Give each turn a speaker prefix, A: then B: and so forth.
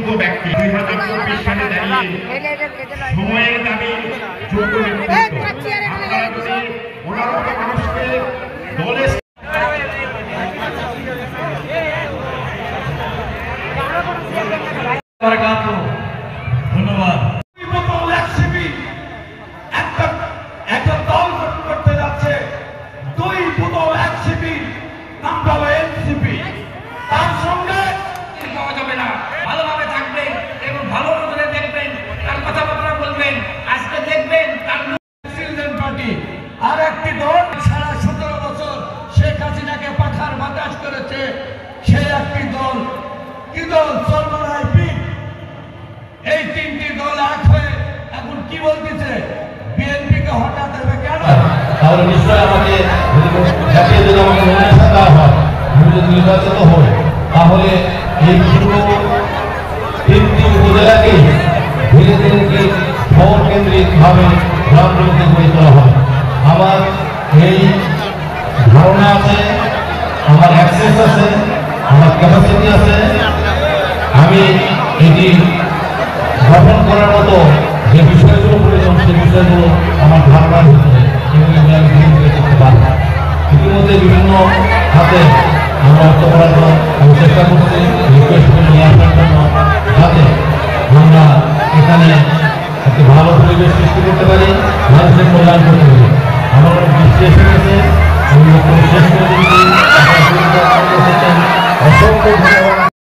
A: যোগ্য ব্যক্তি 2024 সালে দাঁড়িয়ে সময়ের দাবি যোগ্য নেতৃত্ব আপনারা যদি ওনার মতো মানুষকে দলে
B: ধন্যবাদ। একটা দল গঠন করতে যাচ্ছে, দুই বোতল এনসিপি, নামটা হলো এনসিপি। তার সঙ্গে
C: পাওয়া যাবে না, ভালোভাবে থাকবেন এবং ভালো করে দেখবেন, তার কথাবার্তা বলবেন। আজকে দেখবেন তার
B: চিলড্রেন পার্টি আর একটি দল সারা 17 বছর শেখ হাসিনাকে পাখার বাতাস করেছে, সেই একটি দল। কি দল? চরমনাই পিঠ। এই তিনটি দল এক হয়ে এখন কি বলতেছে? বিএনপিকে হঠাৎ দেবে কেন?
D: তাহলে নিশ্চয় আমাকে জাতীয় যদি আমাকে নমিনেশন দেওয়া হয়, আমি যদি নির্বাচিত হই, তাহলে এই পুরো তিনটি উপজেলাকে ধীরে ধীরে কি শহর কেন্দ্রিকভাবে গ্রামগুলোকে গড়ে তোলা হয়। আমার এই ধারণা আছে, আমার অ্যাক্সেস আছে, আমার ক্যাপাসিটি আছে। আমি এটি গঠন করার মতো যে বিষয়গুলো প্রয়োজন, সেই বিষয়গুলো আমার ধারণার ভিতরে এবং এগুলো আমি ধীরে ধীরে করতে পারব। ইতিমধ্যে বিভিন্ন হাতে আমরা অর্থ বরাদ্দ আমি চেষ্টা করছি রিকোয়েস্ট করে নিয়ে আসার জন্য, যাতে আমরা এখানে একটি ভালো পরিবেশ সৃষ্টি করতে পারি, মানুষের কল্যাণ করতে পারি। আমার দৃষ্টি এসে গেছে, আমি শেষ করে দিচ্ছি। অসংখ্য ধন্যবাদ।